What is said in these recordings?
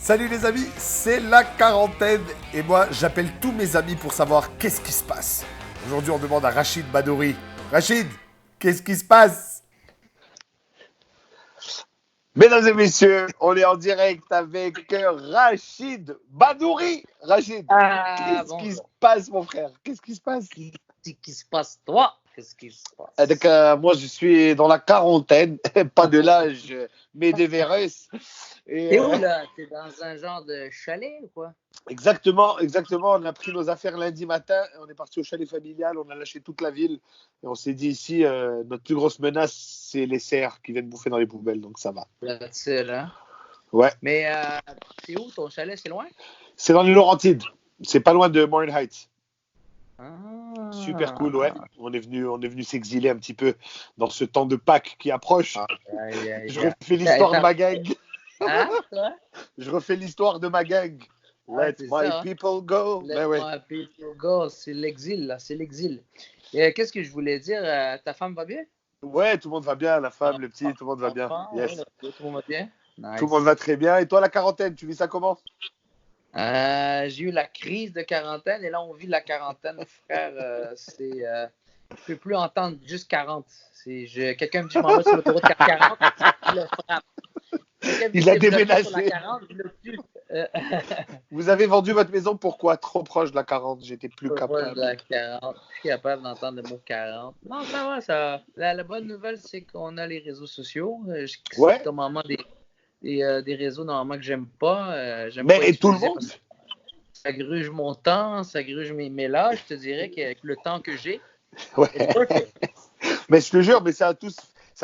Salut les amis, c'est la quarantaine et moi j'appelle tous mes amis pour savoir qu'est-ce qui se passe. Aujourd'hui on demande à Rachid Badouri. Rachid, qu'est-ce qui se passe? Mesdames et messieurs, on est en direct avec Rachid Badouri. Rachid, Ah, qu'est-ce qui se bonjour. pass, mon frère? Qu'est-ce qui se passe? Qu'est-ce qui se passe, toi? Qu'est-ce qui se passe? Donc, moi, je suis dans la quarantaine, pas de l'âge, mais des VRS. Et, T'es où, là? T'es dans un genre de chalet ou quoi? exactement. On a pris nos affaires lundi matin. On est parti au chalet familial. On a lâché toute la ville. Et on s'est dit ici, notre plus grosse menace, c'est les cerfs qui viennent bouffer dans les poubelles. Donc, ça va. Là-dessus, là. Ouais. Mais c'est où ton chalet? C'est loin? C'est dans les Laurentides. C'est pas loin de Morin Heights. Ah. Super cool, ouais. On est venu s'exiler un petit peu dans ce temps de Pâques qui approche. Je refais l'histoire de ma gang. Hein, toi? Je refais l'histoire de ma gang. Ouais, Let c'est my ça, hein. people go. Let Ben ouais. my people go. C'est l'exil, là. C'est l'exil. Qu'est-ce que je voulais dire? Ta femme va bien? Ouais, tout le monde va bien, la femme, le petit, tout le monde va bien. Yes. Ouais, tout le monde va bien? Nice. Tout le monde va très bien. Et toi, la quarantaine, tu vis ça comment? J'ai eu la crise de quarantaine et là, on vit la quarantaine, frère. Je peux plus entendre juste 40. Quelqu'un me dit, je m'en vais sur l'autoroute 40, je le frappe. Il a déménagé. Sur la 40, je le tue. Vous avez vendu votre maison pourquoi? Trop proche de la 40, j'étais plus Proche de capable. la 40. Je suis capable d'entendre le mot 40. Non, ça va, ça. La bonne nouvelle, c'est qu'on a les réseaux sociaux. Ouais. Normalement, des réseaux normalement que j'aime pas. J'aime Mais pas et tout le utiliser monde? ça gruge mon temps, ça gruge mes là, je te dirais qu'avec le temps que j'ai, Ouais. it's perfect. Mais je te jure, mais ça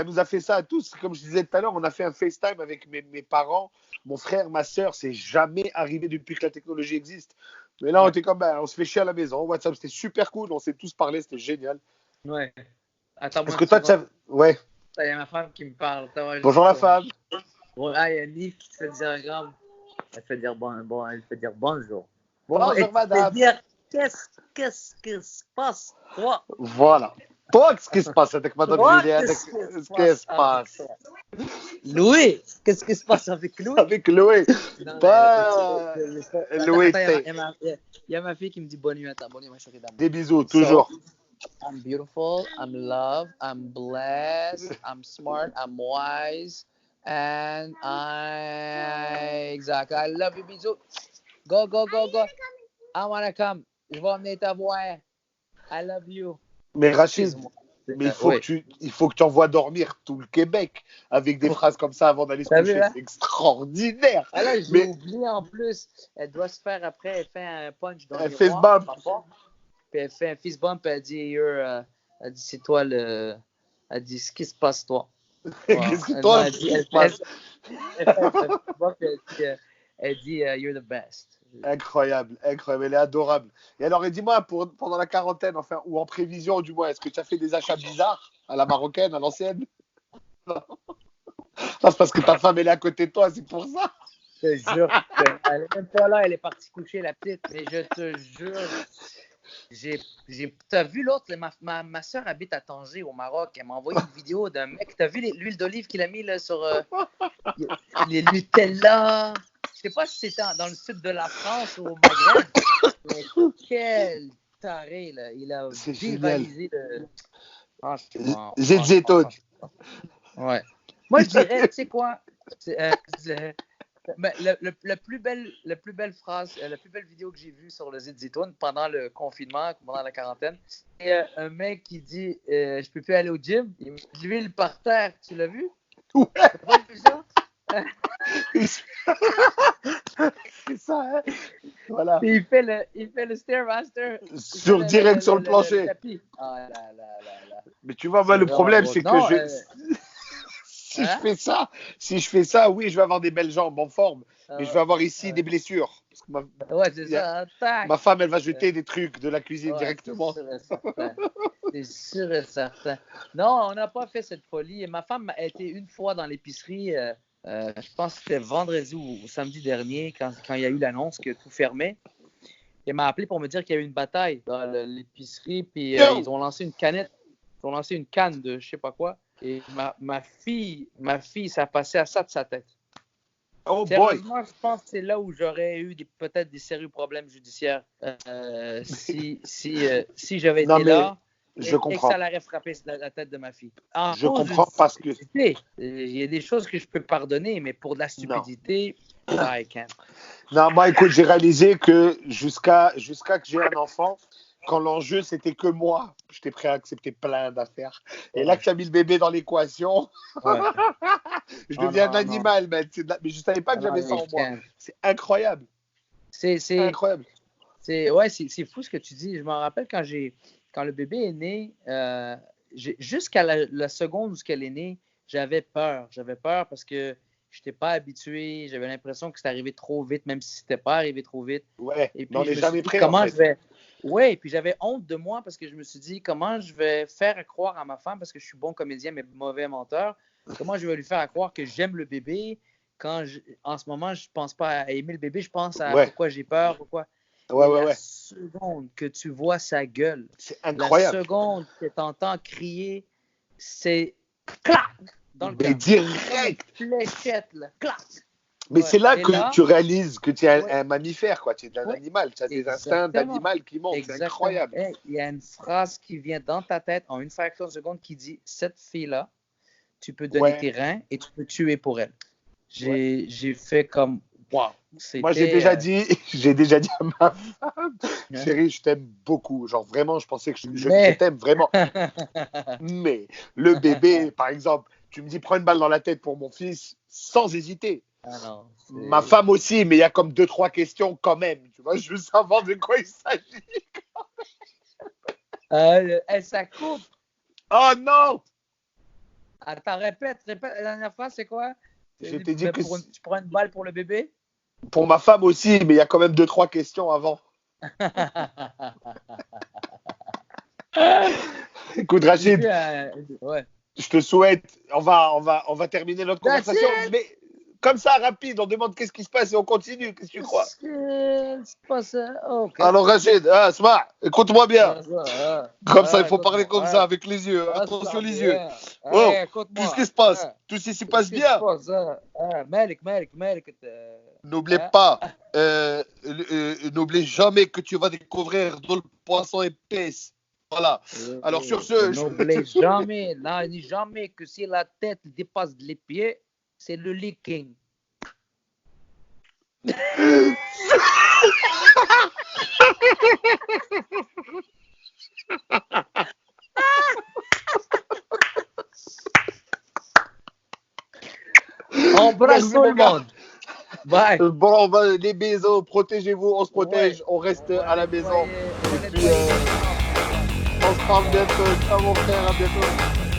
nous a fait ça à tous. Comme je disais tout à l'heure, on a fait un FaceTime avec mes parents, mon frère, ma soeur. C'est jamais arrivé depuis que la technologie existe. Mais là, on était comme, on se fait chier à la maison. WhatsApp, c'était super cool. On s'est tous parlé, c'était génial. Ouais. Attends, Est-ce moi, que toi, ouais. Il y a ma femme qui me parle. Attends, Bonjour la femme. Bon, il y a Nive qui fait le diagramme. Elle fait dire elle fait dire bonjour. Bonjour madame. Dire qu'est-ce qui se passe, toi? Voilà. Toi, qu'est-ce qui se passe avec madame Juliette? Qu'est-ce qui se passe? Louis, qu'est-ce qui se passe avec Louis? Avec Louis. Pas Louis. Il y a ma fille qui me dit bonne nuit, attends, bonne nuit, ma chérie d'amour. Des bisous, toujours. I'm beautiful, I'm loved, I'm blessed, I'm smart, I'm wise, and exactly. I love you, bisous. Go. I wanna come. Je vais emmener ta voix. I love you. Mais Rachid, mais il faut que tu envoies dormir tout le Québec avec des phrases comme ça avant d'aller se coucher. Hein? C'est extraordinaire. Ah là, j'ai oublié en plus. Elle doit se faire après. Elle fait un punch dans le fist bump. Puis elle fait un fist bump. Elle dit, elle dit, c'est toi le. Elle dit, ce qui se passe, toi. Qu'est-ce que toi, elle se passe? Elle dit, you're the best. Incroyable. Elle est adorable. Et alors, dis-moi, pendant la quarantaine, enfin, ou en prévision du moins, est-ce que tu as fait des achats bizarres à la marocaine, à l'ancienne? Non, c'est parce que ta femme, elle est à côté de toi, c'est pour ça. Je te jure, elle est même pas là, elle est partie coucher, la petite. Mais je te jure, t'as vu l'autre, ma soeur habite à Tanger, au Maroc. Elle m'a envoyé une vidéo d'un mec. T'as vu l'huile d'olive qu'il a mis là, sur les Nutella? Je sais pas si c'était dans le sud de la France ou au Maghreb. Mais quel taré, là. Il a dévalisé le. Zézétone. Ouais. Moi, je dirais, tu sais quoi? La plus belle phrase, la plus belle vidéo que j'ai vue sur le Zitoun pendant le confinement, pendant la quarantaine, c'est un mec qui dit je peux plus aller au gym, il met de l'huile par terre. Tu l'as vu? Ouais. T'as pas vu ça? C'est ça, hein? Voilà. Et il fait le Stairmaster sur le plancher. Tapis. Là. Mais tu vois, moi, le problème, c'est que si je fais ça, oui, je vais avoir des belles jambes en forme, mais je vais avoir ici des blessures. Parce que c'est ça. Ma femme, elle va jeter des trucs de la cuisine directement. C'est sûr et certain. Non, on n'a pas fait cette folie. Ma femme a été une fois dans l'épicerie, je pense que c'était vendredi ou samedi dernier, quand il y a eu l'annonce que tout fermait. Elle m'a appelé pour me dire qu'il y a eu une bataille dans l'épicerie, puis ils ont lancé une canette. Ils ont lancé une canne de je sais pas quoi. Et ma fille, ça passait à ça de sa tête. Oh boy. Sérieusement, je pense que c'est là où j'aurais eu peut-être des sérieux problèmes judiciaires si j'avais Non, été mais là je et que comprends. ça l'aurait frappé la tête de ma fille. En Je cause comprends d'une parce que. stupidité, il y a des choses que je peux pardonner, mais pour de la Non. stupidité, I can't. Non, moi, écoute, j'ai réalisé que jusqu'à que j'ai un enfant, quand l'enjeu, c'était que moi, j'étais prêt à accepter plein d'affaires. Et là que tu as mis le bébé dans l'équation, Ouais. je Oh deviens non, un animal, man. Mais je savais pas que non, j'avais ça I en moi. can't. C'est incroyable. C'est Incroyable. c'est fou ce que tu dis. Je me rappelle quand le bébé est né, jusqu'à la seconde où elle est née, j'avais peur. J'avais peur parce que je n'étais pas habitué. J'avais l'impression que c'était arrivé trop vite, même si c'était pas arrivé trop vite. Ouais, Et mais on puis je n'est me suis jamais dit, prêt, en comment fait. je vais. Ouais, et puis j'avais honte de moi parce que je me suis dit, comment je vais faire croire à ma femme, parce que je suis bon comédien mais mauvais menteur, comment je vais lui faire croire que j'aime le bébé quand en ce moment, je pense pas à aimer le bébé, je pense à Ouais, pourquoi j'ai peur, pourquoi. ouais, Et ouais, la ouais. seconde que tu vois sa gueule, C'est la incroyable. seconde que tu entends crier, c'est clac dans le Mais cœur. direct. Comme une fléchette, là. Clac. Mais Ouais. c'est là Et que là, tu réalises que tu es ouais, un mammifère, quoi. Tu es un ouais, animal. Tu as des instincts exactement. d'animal qui montent. C'est Exactement. incroyable. Hey, il y a une phrase qui vient dans ta tête en une fraction de seconde qui dit, cette fille-là, tu peux donner Ouais. tes reins et tu peux tuer pour elle. Ouais. J'ai fait comme, wow. Moi, j'ai déjà dit à ma femme, Ouais. chérie, je t'aime beaucoup. Genre, vraiment, je pensais que je Mais- t'aime vraiment. Mais le bébé, par exemple, tu me dis, prends une balle dans la tête pour mon fils, sans hésiter. Ah non, Ma femme aussi, mais il y a comme 2-3 questions quand même. Tu vois, je veux savoir de quoi il s'agit. ça coupe. Oh non! Attends, répète. La dernière fois, c'est quoi? Je t'ai dit que Tu prends une balle pour le bébé? pour ma femme aussi, mais il y a quand même 2-3 questions avant. Écoute, Rachid, Ouais. je te souhaite, on va terminer notre That's conversation, it. mais comme ça, rapide, on demande qu'est-ce qui se passe et on continue. Qu'est-ce que tu crois? C'est pas ça. OK. Alors, Rachid, Smart, écoute-moi bien. Comme ça, il faut parler comme ça, avec les yeux. Attention, les yeux. Oh, qu'est-ce qui se passe? Tout ceci se passe bien. Malik. N'oublie pas, n'oublie jamais que tu vas découvrir dans le poisson épaisse. Voilà. Alors, sur ce, N'oublie jamais que si la tête dépasse les pieds, c'est le leaking. Embrasse tout le monde. Bye. Bon, les bisous, protégez-vous, on se protège, on reste à la maison. Et puis, on se parle bientôt. Ciao, mon frère, à bientôt.